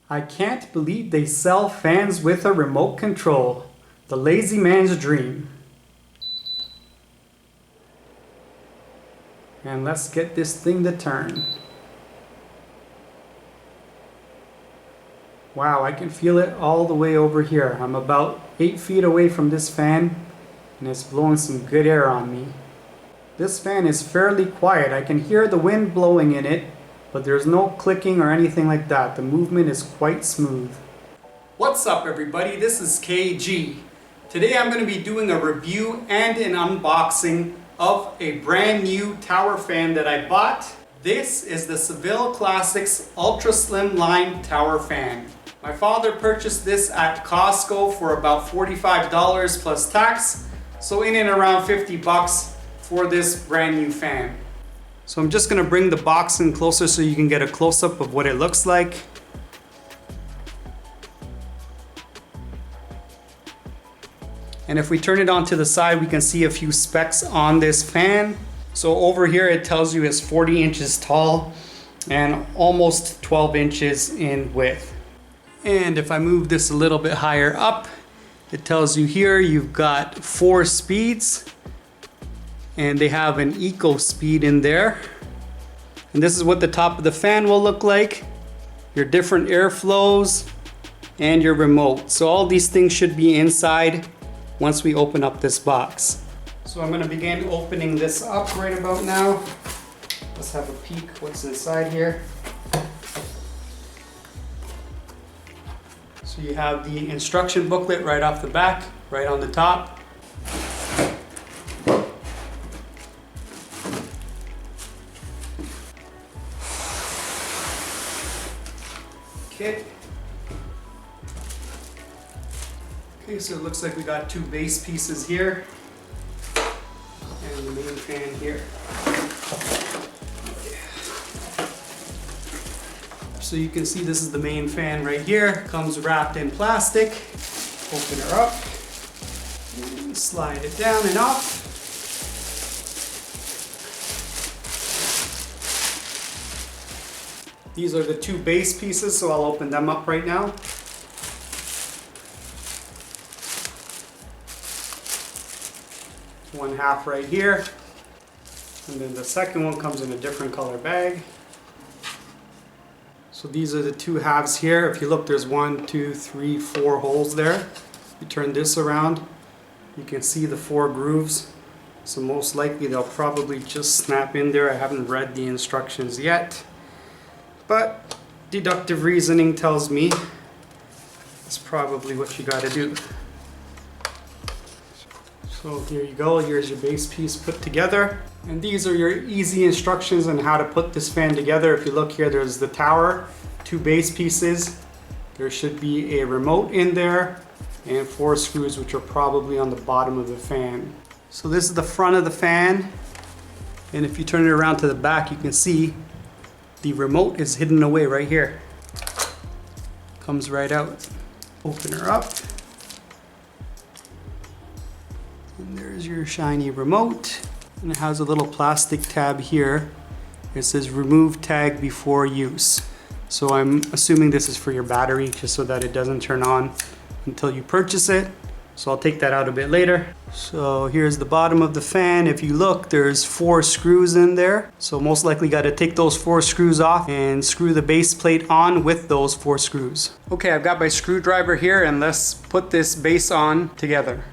I can't believe they sell fans with a remote control. The lazy man's dream. And let's get this thing to turn. Wow, I can feel it all the way over here. I'm about 8 feet away from this fan and it's blowing some good air on me. This fan is fairly quiet. I can hear the wind blowing in it, but there's no clicking or anything like that. The movement is quite smooth. What's up everybody? This is KG. Today I'm going to be doing a review and an unboxing of a brand new tower fan that I bought. This is the Seville Classics ultraslimline tower fan. My father purchased this at Costco for about $45 plus tax, so in and around 50 bucks for this brand new fan. So I'm just going to bring the box in closer so you can get a close-up of what it looks like. And if we turn it on to the side, we can see a few specs on this fan. So over here it tells you it's 40 inches tall and almost 12 inches in width. And if I move this a little bit higher up, it tells you here you've got 4 speeds. And they have an eco speed in there. And this is what the top of the fan will look like. Your different airflows and your remote. So all these things should be inside once we open up this box. So I'm going to begin opening this up right about now. Let's have a peek what's inside here. So you have the instruction booklet right off the back, right on the top. Kit. Okay, so it looks like we got 2 base pieces here and the main fan here. So you can see this is the main fan right here. Comes wrapped in plastic. Open her up. And slide it down and up. These are the 2 base pieces, so I'll open them up right now. One half right here, and then the second one comes in a different color bag. So these are the 2 halves here. If you look, there's 1, 2, 3, 4 holes there. You turn this around, you can see the 4 grooves. So most likely they'll probably just snap in there. I haven't read the instructions yet, but deductive reasoning tells me it's probably what you got to do. So here you go, here's your base piece put together. And these are your easy instructions on how to put this fan together. If you look here, there's the tower, 2 base pieces. There should be a remote in there and 4 screws, which are probably on the bottom of the fan. So this is the front of the fan. And if you turn it around to the back, you can see the remote is hidden away right here. Comes right out. Open her up. And there's your shiny remote. And it has a little plastic tab here. It says remove tag before use. So I'm assuming this is for your battery, just so that it doesn't turn on until you purchase it. So I'll take that out a bit later. So here's the bottom of the fan. If you look, there's 4 screws in there. So most likely got to take those 4 screws off and screw the base plate on with those 4 screws. Okay, I've got my screwdriver here, and let's put this base on together.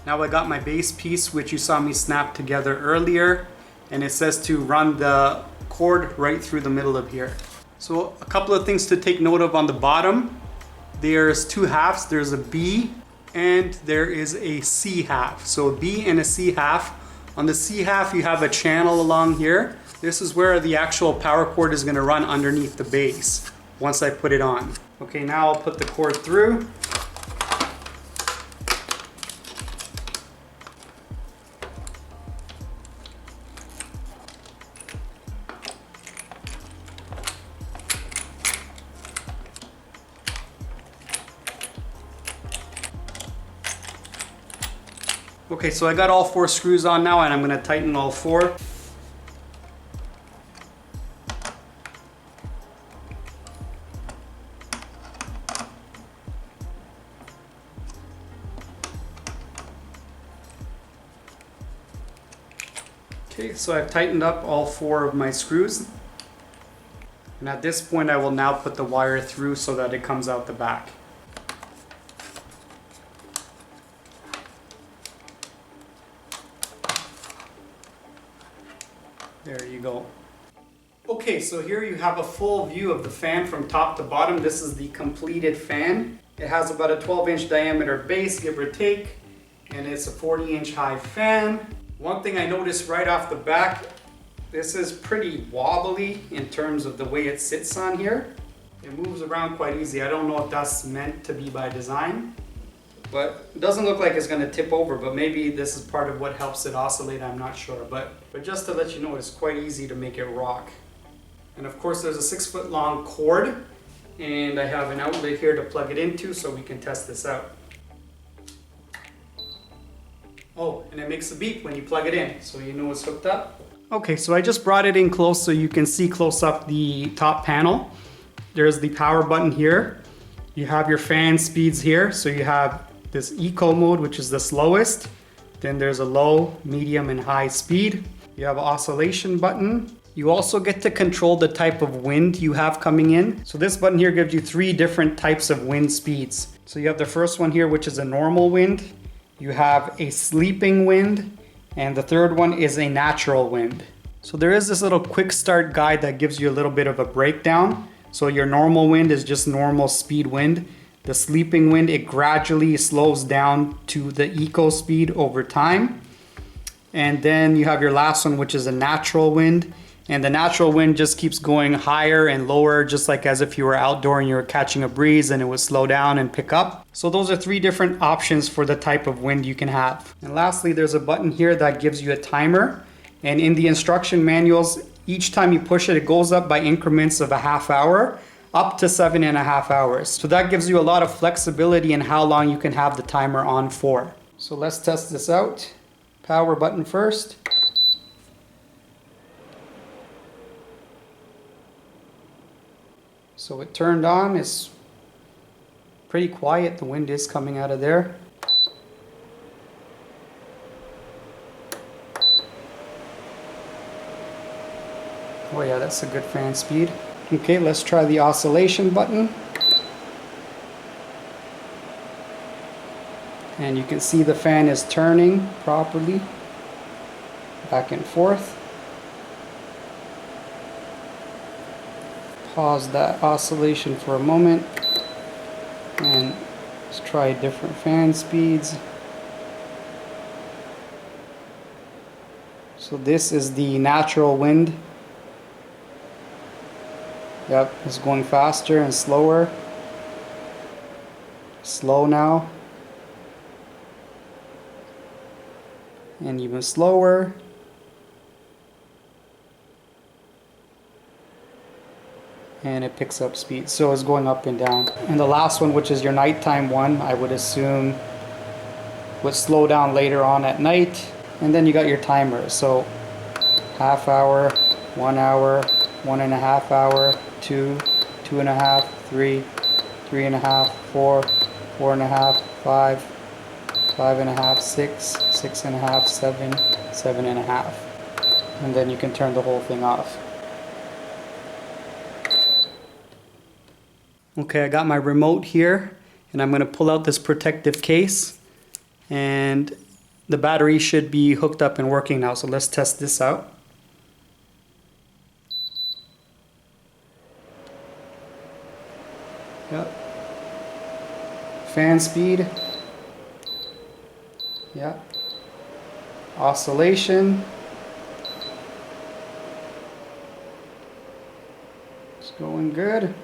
Now I got my base piece, which you saw me snap together earlier, and it says to run the cord right through the middle of here. So a couple of things to take note of on the bottom. There's 2 halves. There's a B and there is a C half. So a B and a C half. On the C half you have a channel along here. This is where the actual power cord is going to run underneath the base once I put it on. Okay, now I'll put the cord through. Okay, so I got all 4 screws on now and I'm going to tighten all 4. Okay, so I've tightened up all 4 of my screws. And at this point I will now put the wire through so that it comes out the back. There you go. Okay, so here you have a full view of the fan from top to bottom. This is the completed fan. It has about a 12-inch diameter base, give or take, and it's a 40-inch high fan. One thing I noticed right off the back, this is pretty wobbly in terms of the way it sits on here. It moves around quite easy. I don't know if that's meant to be by design, but it doesn't look like it's going to tip over, but maybe this is part of what helps it oscillate, I'm not sure. But just to let you know, it's quite easy to make it rock. And of course there's a 6-foot long cord, and I have an outlet here to plug it into so we can test this out. Oh, and it makes a beep when you plug it in, so you know it's hooked up. Okay, so I just brought it in close so you can see close up the top panel. There's the power button here. You have your fan speeds here, so you have this eco mode, which is the slowest. Then there's a low, medium, and high speed. You have an oscillation button. You also get to control the type of wind you have coming in. So this button here gives you 3 different types of wind speeds. So you have the first one here, which is a normal wind. You have a sleeping wind, and the third one is a natural wind. So there is this little quick start guide that gives you a little bit of a breakdown. So your normal wind is just normal speed wind. The sleeping wind, it gradually slows down to the eco speed over time. And then you have your last one, which is a natural wind. And the natural wind just keeps going higher and lower, just like as if you were outdoor and you were catching a breeze and it would slow down and pick up. So those are 3 different options for the type of wind you can have. And lastly, there's a button here that gives you a timer. And in the instruction manuals, each time you push it, it goes up by increments of a half hour, up to 7.5 hours. So that gives you a lot of flexibility in how long you can have the timer on for. So let's test this out. Power button first. So it turned on. It's pretty quiet. The wind is coming out of there. Oh yeah, that's a good fan speed. Okay, let's try the oscillation button. And you can see the fan is turning properly, back and forth. Pause that oscillation for a moment, and let's try different fan speeds. So this is the natural wind. Yep, it's going faster and slower. Slow now. And even slower. And it picks up speed, so it's going up and down. And the last one, which is your nighttime one, I would assume would slow down later on at night. And then you got your timer, so half hour, 1 hour, 1.5 hour, 2, 2.5, 3, 3.5, 4, 4.5, 5, 5.5, 6, 6.5, 7, 7.5. And then you can turn the whole thing off. Okay, I got my remote here, and I'm going to pull out this protective case, and the battery should be hooked up and working now. So let's test this out. Yep. Fan speed. Yep. Oscillation. It's going good.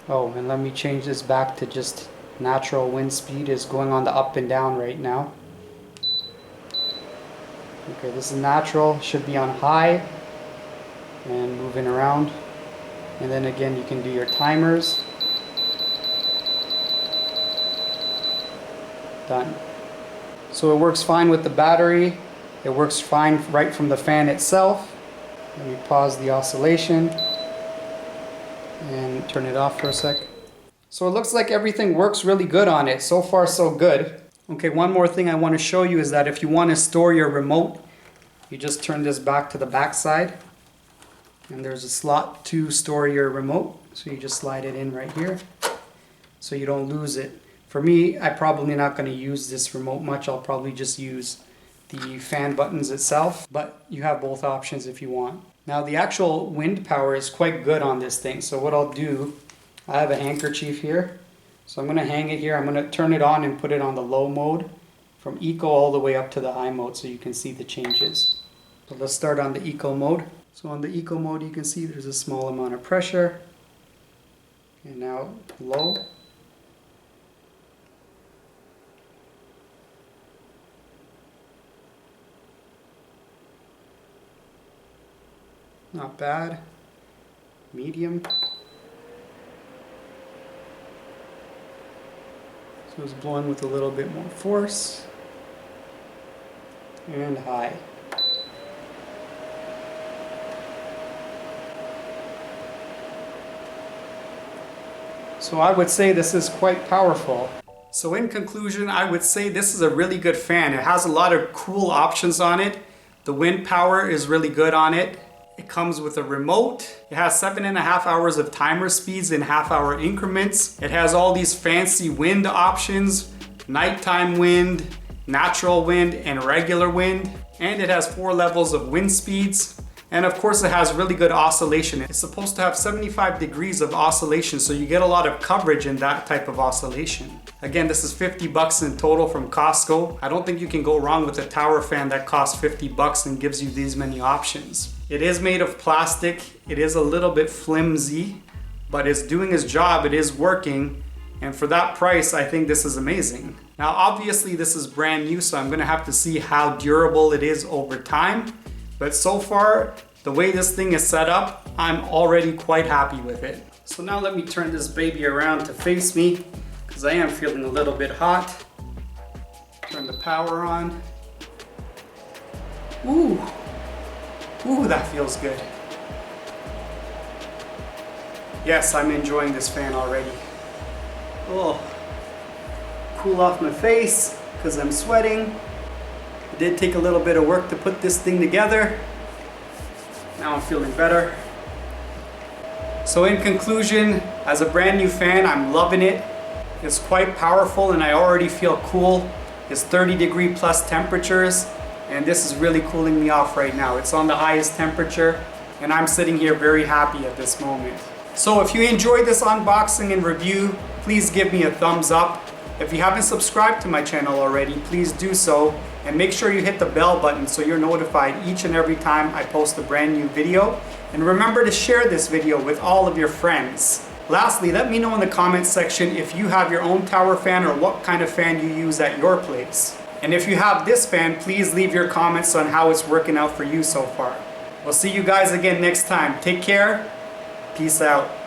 Oh, and let me change this back to just natural wind speed. Is going on the up and down right now. Okay, this is natural, should be on high and moving around. And then again, you can do your timers. Done. So it works fine with the battery. It works fine right from the fan itself. Let me pause the oscillation and turn it off for a sec. So it looks like everything works really good on it. So far, so good. Okay, one more thing I want to show you is that if you want to store your remote, you just turn this back to the back side. And there's a slot to store your remote. So you just slide it in right here so you don't lose it. For me, I'm probably not going to use this remote much. I'll probably just use the fan buttons itself, but you have both options if you want. Now the actual wind power is quite good on this thing. So what I'll do, I have a handkerchief here. So I'm going to hang it here. I'm going to turn it on and put it on the low mode from eco all the way up to the high mode so you can see the changes. So let's start on the eco mode. So on the eco mode, you can see there's a small amount of pressure. And now low. Not bad. Medium. So it's blowing with a little bit more force. And high. So I would say this is quite powerful. So in conclusion, I would say this is a really good fan. It has a lot of cool options on it. The wind power is really good on it. It comes with a remote. It has 7.5 hours of timer speeds in half-hour increments. It has all these fancy wind options, nighttime wind, natural wind, and regular wind. And it has 4 levels of wind speeds. And of course it has really good oscillation. It's supposed to have 75 degrees of oscillation, so you get a lot of coverage in that type of oscillation. Again, this is $50 in total from Costco. I don't think you can go wrong with a tower fan that costs $50 and gives you these many options. It is made of plastic. It is a little bit flimsy, but it's doing its job. It is working. And for that price, I think this is amazing. Now, obviously this is brand new, so I'm gonna have to see how durable it is over time. But so far, the way this thing is set up, I'm already quite happy with it. So now let me turn this baby around to face me, because I am feeling a little bit hot. Turn the power on. Ooh, ooh, that feels good. Yes, I'm enjoying this fan already. Oh, cool off my face, because I'm sweating. It did take a little bit of work to put this thing together. Now I'm feeling better. So in conclusion, as a brand new fan, I'm loving it. It's quite powerful and I already feel cool. It's 30-degree plus temperatures and this is really cooling me off right now. It's on the highest temperature and I'm sitting here very happy at this moment. So if you enjoyed this unboxing and review, please give me a thumbs up. If you haven't subscribed to my channel already, please do so. And make sure you hit the bell button so you're notified each and every time I post a brand new video. And remember to share this video with all of your friends. Lastly, let me know in the comments section if you have your own tower fan or what kind of fan you use at your place. And if you have this fan, please leave your comments on how it's working out for you so far. We'll see you guys again next time. Take care. Peace out.